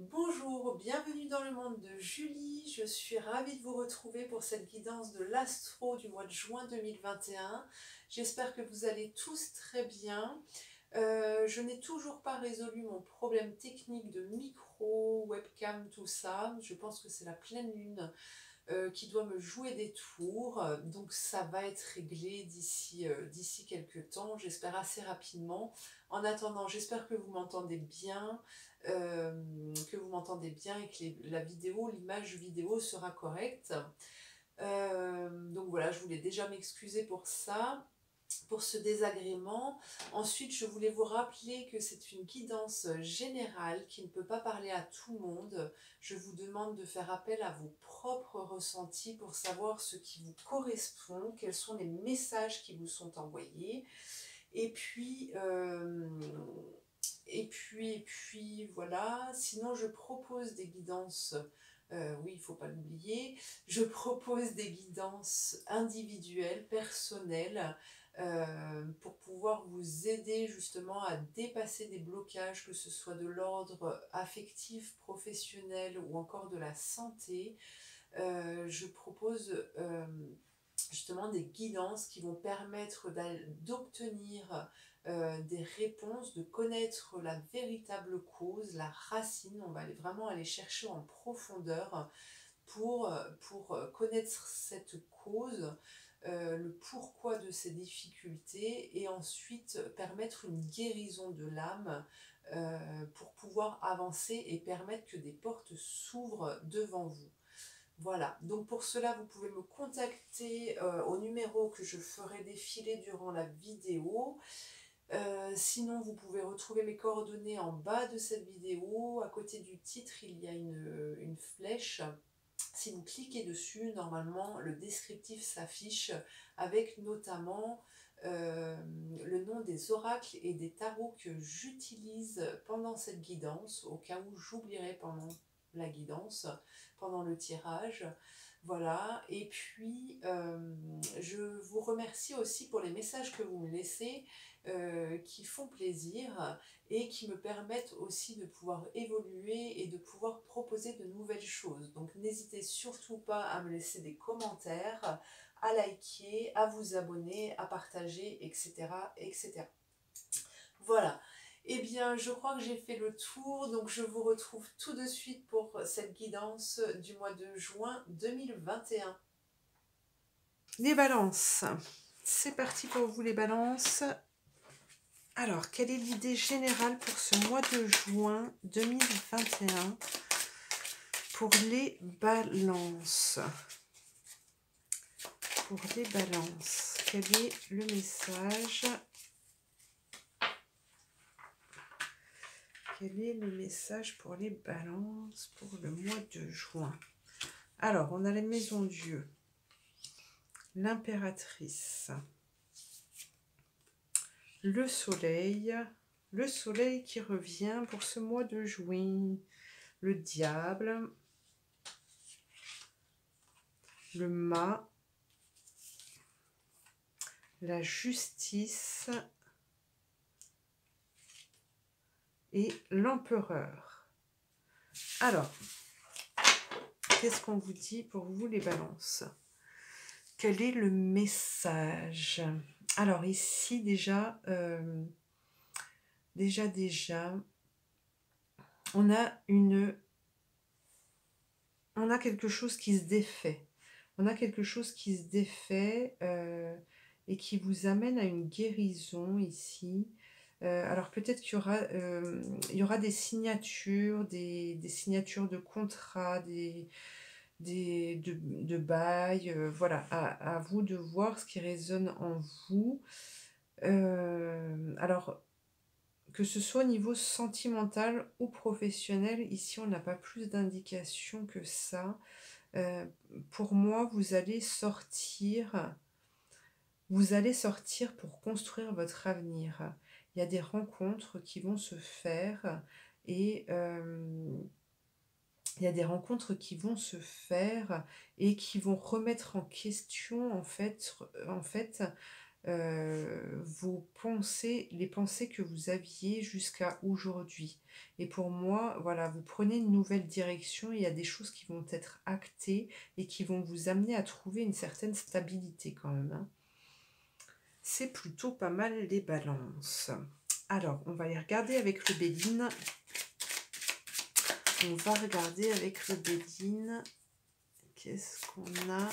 Bonjour, bienvenue dans le monde de Julie. Je suis ravie de vous retrouver pour cette guidance de l'astro du mois de juin 2021. J'espère que vous allez tous très bien. Je n'ai toujours pas résolu mon problème technique de micro, webcam, tout ça. Je pense que c'est la pleine lune qui doit me jouer des tours. Donc ça va être réglé d'ici quelques temps, j'espère assez rapidement. En attendant, j'espère que vous m'entendez bien, et que la vidéo, l'image vidéo sera correcte. Donc voilà, je voulais déjà m'excuser pour ça, pour ce désagrément. Ensuite, je voulais vous rappeler que c'est une guidance générale qui ne peut pas parler à tout le monde. Je vous demande de faire appel à vos propres ressentis pour savoir ce qui vous correspond, quels sont les messages qui vous sont envoyés. Et puis, voilà. Sinon, je propose des guidances. Oui, il ne faut pas l'oublier. Je propose des guidances individuelles, personnelles, pour pouvoir vous aider justement à dépasser des blocages, que ce soit de l'ordre affectif, professionnel ou encore de la santé. Je propose justement des guidances qui vont permettre d'obtenir des réponses, de connaître la véritable cause, la racine. On va vraiment aller chercher en profondeur pour connaître cette cause, le pourquoi de ces difficultés, et ensuite permettre une guérison de l'âme pour pouvoir avancer et permettre que des portes s'ouvrent devant vous. Voilà, donc pour cela, vous pouvez me contacter au numéro que je ferai défiler durant la vidéo. Sinon, vous pouvez retrouver mes coordonnées en bas de cette vidéo. À côté du titre, il y a une flèche. Si vous cliquez dessus, normalement, le descriptif s'affiche avec notamment le nom des oracles et des tarots que j'utilise pendant cette guidance, au cas où j'oublierai pendant la guidance, pendant le tirage. Voilà, et puis je vous remercie aussi pour les messages que vous me laissez, qui font plaisir et qui me permettent aussi de pouvoir évoluer et de pouvoir proposer de nouvelles choses. Donc n'hésitez surtout pas à me laisser des commentaires, à liker, à vous abonner, à partager, etc., etc. Voilà. Eh bien, je crois que j'ai fait le tour, donc je vous retrouve tout de suite pour cette guidance du mois de juin 2021. Les balances. C'est parti pour vous les balances. Alors, quelle est l'idée générale pour ce mois de juin 2021 pour les balances? Pour les balances, quel est le message? Quel est le message pour les balances pour le mois de juin? Alors, on a la maison Dieu, l'impératrice, le soleil qui revient pour ce mois de juin, le diable, le mât, la justice et l'empereur. Alors, qu'est-ce qu'on vous dit pour vous les balances? Quel est le message? Alors ici déjà, on a quelque chose qui se défait. On a quelque chose qui se défait et qui vous amène à une guérison ici. Alors peut-être qu'il y aura des signatures, des signatures de contrats, de bail. Voilà, à vous de voir ce qui résonne en vous. Alors, que ce soit au niveau sentimental ou professionnel, ici on n'a pas plus d'indications que ça. Pour moi, vous allez sortir pour construire votre avenir. Il y a des rencontres qui vont se faire et il y a des rencontres qui vont se faire et qui vont remettre en question en fait vos pensées, les pensées que vous aviez jusqu'à aujourd'hui. Et pour moi, voilà, vous prenez une nouvelle direction, il y a des choses qui vont être actées et qui vont vous amener à trouver une certaine stabilité quand même, hein. C'est plutôt pas mal les balances. Alors, on va les regarder avec le Béline. On va regarder avec le Béline. Qu'est-ce qu'on a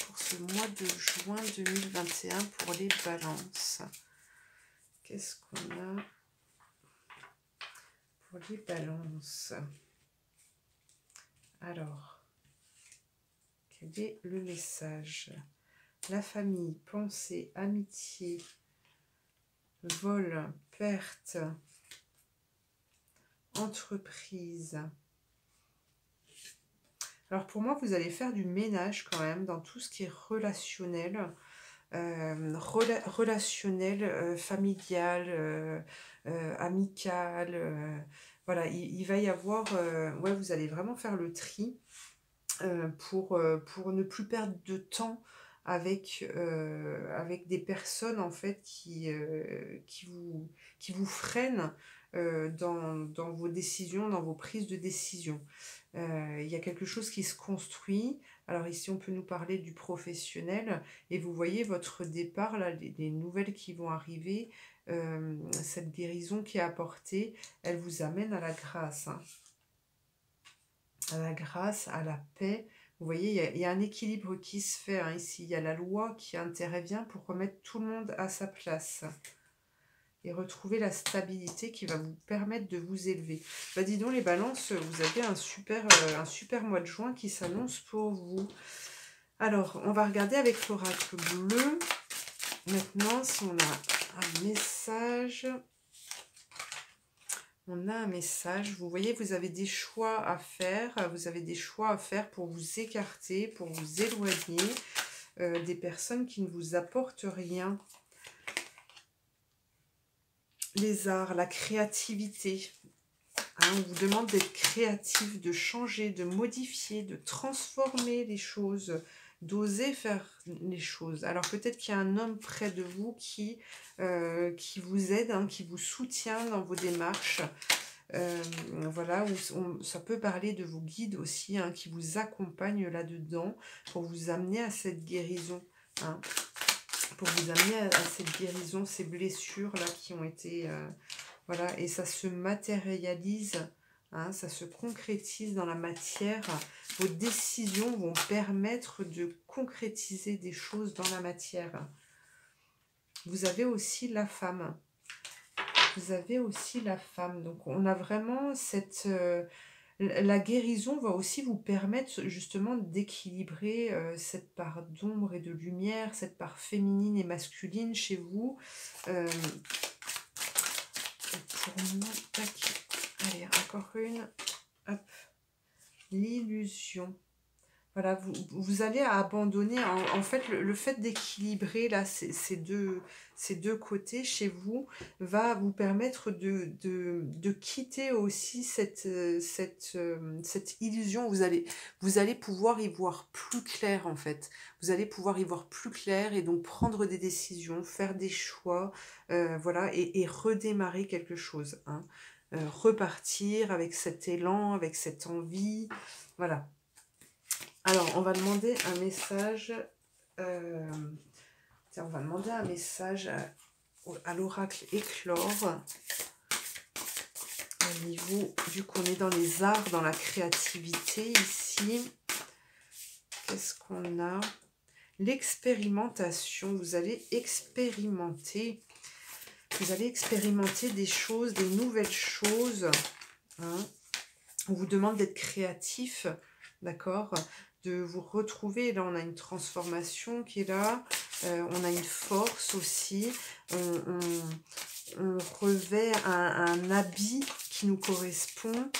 pour ce mois de juin 2021 pour les balances? Qu'est-ce qu'on a pour les balances? Alors, quel est le message? La famille, pensée, amitié, vol, perte, entreprise. Alors pour moi, vous allez faire du ménage quand même dans tout ce qui est relationnel, familial, amical. Voilà, il va y avoir, ouais, vous allez vraiment faire le tri pour ne plus perdre de temps avec des personnes en fait qui vous freinent dans vos décisions, dans vos prises de décision. Il y a quelque chose qui se construit. Alors ici, on peut nous parler du professionnel. Et vous voyez votre départ, là, les nouvelles qui vont arriver, cette guérison qui est apportée, elle vous amène à la grâce, hein. À la grâce, à la paix. Vous voyez, il y a un équilibre qui se fait, hein, ici. Il y a la loi qui intervient pour remettre tout le monde à sa place et retrouver la stabilité qui va vous permettre de vous élever. Bah dis donc les balances, vous avez un super mois de juin qui s'annonce pour vous. Alors, on va regarder avec l'oracle bleu. Maintenant, si on a un message... On a un message, vous voyez, vous avez des choix à faire, pour vous écarter, pour vous éloigner des personnes qui ne vous apportent rien. Les arts, la créativité, hein, on vous demande d'être créatif, de changer, de modifier, de transformer les choses, d'oser faire les choses. Alors peut-être qu'il y a un homme près de vous qui vous aide, hein, qui vous soutient dans vos démarches. Voilà, ça peut parler de vos guides aussi, hein, qui vous accompagnent là-dedans pour vous amener à cette guérison, hein, pour vous amener à cette guérison, ces blessures-là qui ont été... voilà, et ça se matérialise, hein, ça se concrétise dans la matière. Vos décisions vont permettre de concrétiser des choses dans la matière. Vous avez aussi la femme. Vous avez aussi la femme. Donc, on a vraiment cette... la guérison va aussi vous permettre justement d'équilibrer cette part d'ombre et de lumière, cette part féminine et masculine chez vous. Pour moi, tac. Allez, encore une. Hop. L'illusion. Voilà, vous allez abandonner, en fait, le fait d'équilibrer là ces deux côtés chez vous va vous permettre de quitter aussi cette illusion. Vous allez pouvoir y voir plus clair en fait. Vous allez pouvoir y voir plus clair et donc prendre des décisions, faire des choix, voilà, et redémarrer quelque chose, hein. Repartir avec cet élan, avec cette envie, voilà. Alors, on va demander un message. Tiens, on va demander un message à l'oracle éclore. Au niveau, vu qu'on est dans les arts, dans la créativité ici. Qu'est-ce qu'on a? L'expérimentation. Vous allez expérimenter. Vous allez expérimenter des choses, des nouvelles choses, hein. On vous demande d'être créatif, d'accord, de vous retrouver. Là, on a une transformation qui est là. On a une force aussi. On revêt un habit qui nous correspond.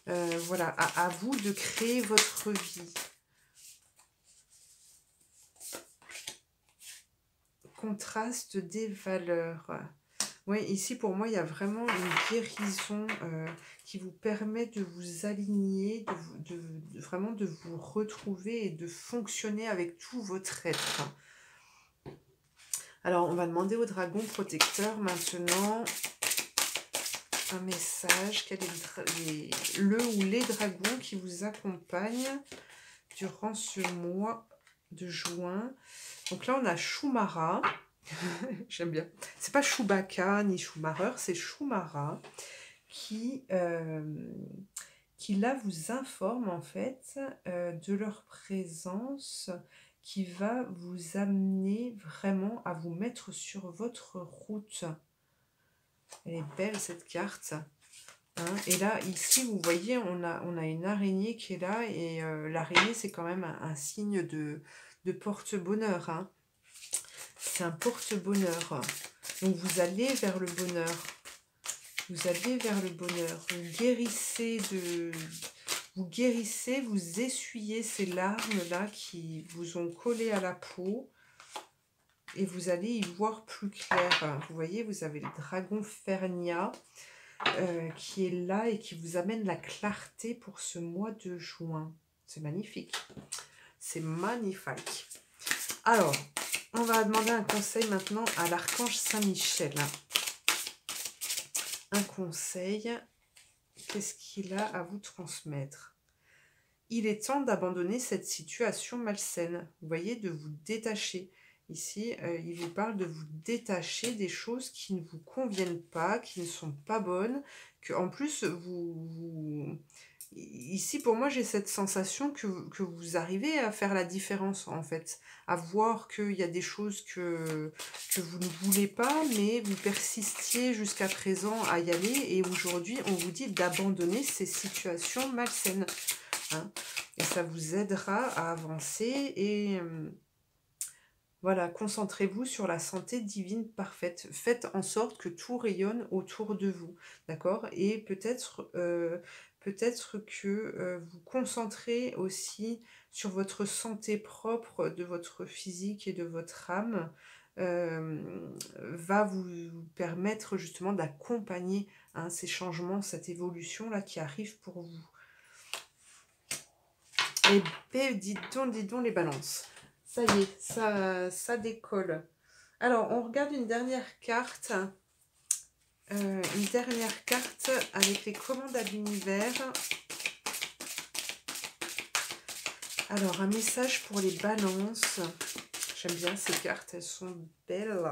Voilà, à vous de créer votre vie. Contraste des valeurs. Oui, ici, pour moi, il y a vraiment une guérison qui vous permet de vous aligner, vraiment de vous retrouver et de fonctionner avec tout votre être. Alors, on va demander au dragon protecteur maintenant un message. Quel est le ou les dragons qui vous accompagnent durant ce mois de juin? Donc là, on a Shumara. J'aime bien. C'est pas Chewbacca ni Schumacher, c'est Shumara qui là vous informe en fait de leur présence, qui va vous amener vraiment à vous mettre sur votre route. Elle est belle cette carte. Hein. Et là, ici, vous voyez, on a une araignée qui est là. Et l'araignée, c'est quand même un signe de porte-bonheur. Hein. C'est un porte-bonheur. Donc, vous allez vers le bonheur. Vous allez vers le bonheur. Vous guérissez, vous essuyez ces larmes-là qui vous ont collé à la peau. Et vous allez y voir plus clair. Vous voyez, vous avez le dragon Fernia qui est là et qui vous amène la clarté pour ce mois de juin. C'est magnifique. C'est magnifique. Alors, on va demander un conseil maintenant à l'archange Saint-Michel. Un conseil, qu'est-ce qu'il a à vous transmettre? Il est temps d'abandonner cette situation malsaine. Vous voyez, de vous détacher. Ici, il vous parle de vous détacher des choses qui ne vous conviennent pas, qui ne sont pas bonnes, que en plus, ici, pour moi, j'ai cette sensation que vous arrivez à faire la différence, en fait. À voir qu'il y a des choses que vous ne voulez pas, mais vous persistiez jusqu'à présent à y aller. Et aujourd'hui, on vous dit d'abandonner ces situations malsaines. Hein. Et ça vous aidera à avancer et... voilà, concentrez-vous sur la santé divine parfaite. Faites en sorte que tout rayonne autour de vous, d'accord? Et peut-être que vous concentrez aussi sur votre santé propre de votre physique et de votre âme, va vous permettre justement d'accompagner hein, ces changements, cette évolution-là qui arrive pour vous. Et bien, dites donc les balances. Ça y est, ça décolle. Alors, on regarde une dernière carte. Une dernière carte avec les commandes à l'univers. Alors, un message pour les balances. J'aime bien ces cartes, elles sont belles.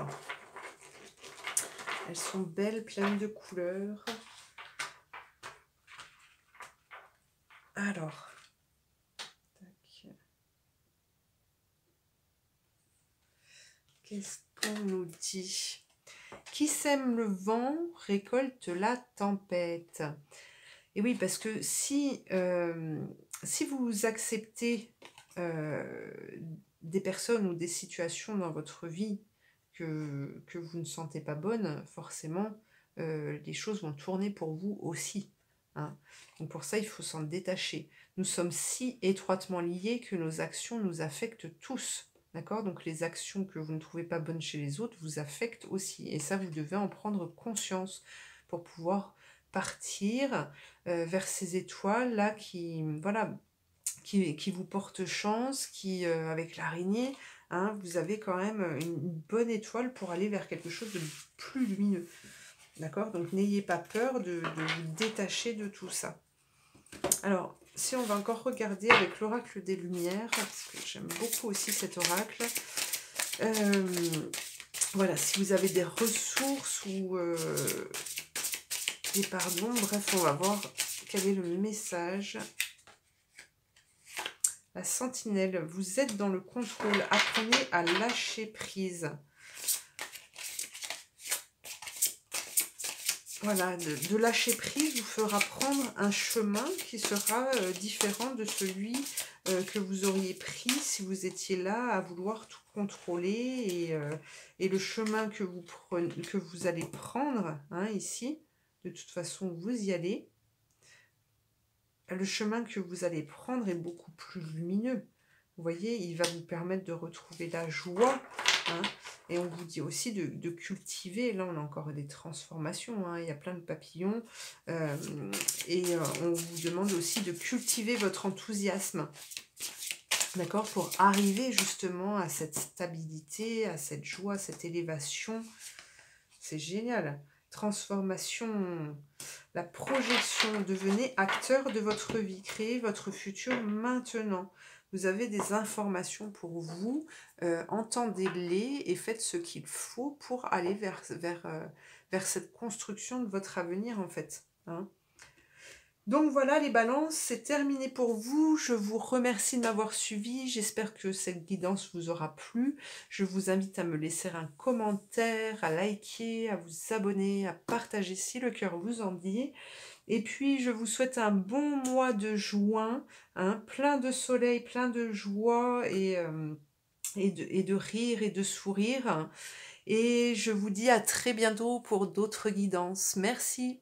Elles sont belles, pleines de couleurs. Alors... qu'est-ce qu'on nous dit? Qui sème le vent récolte la tempête. Et oui, parce que si vous acceptez des personnes ou des situations dans votre vie que vous ne sentez pas bonnes, forcément, les choses vont tourner pour vous aussi. Hein. Donc pour ça, il faut s'en détacher. Nous sommes si étroitement liés que nos actions nous affectent tous. D'accord? Donc les actions que vous ne trouvez pas bonnes chez les autres vous affectent aussi. Et ça, vous devez en prendre conscience pour pouvoir partir vers ces étoiles-là qui, voilà, qui vous portent chance, qui, avec l'araignée, hein, vous avez quand même une bonne étoile pour aller vers quelque chose de plus lumineux. D'accord? Donc n'ayez pas peur de vous détacher de tout ça. Alors, si on va encore regarder avec l'oracle des Lumières, parce que j'aime beaucoup aussi cet oracle. Voilà, si vous avez des ressources ou des pardons, bref, on va voir quel est le message. La sentinelle, vous êtes dans le contrôle, apprenez à lâcher prise. Voilà, de lâcher prise vous fera prendre un chemin qui sera différent de celui que vous auriez pris si vous étiez là à vouloir tout contrôler. Et le chemin que vous allez prendre, hein, ici, de toute façon, vous y allez. Le chemin que vous allez prendre est beaucoup plus lumineux. Vous voyez, il va vous permettre de retrouver la joie. Hein, et on vous dit aussi de cultiver, là on a encore des transformations, hein, il y a plein de papillons, on vous demande aussi de cultiver votre enthousiasme. d'accord, pour arriver justement à cette stabilité, à cette joie, à cette élévation. C'est génial. Transformation, la projection, devenez acteur de votre vie, créez votre futur maintenant. Vous avez des informations pour vous, entendez-les et faites ce qu'il faut pour aller vers cette construction de votre avenir en fait. Hein. Donc voilà les balances, c'est terminé pour vous. Je vous remercie de m'avoir suivi. J'espère que cette guidance vous aura plu. Je vous invite à me laisser un commentaire, à liker, à vous abonner, à partager si le cœur vous en dit. Et puis je vous souhaite un bon mois de juin, hein, plein de soleil, plein de joie et de rire et de sourire. Et je vous dis à très bientôt pour d'autres guidances. Merci.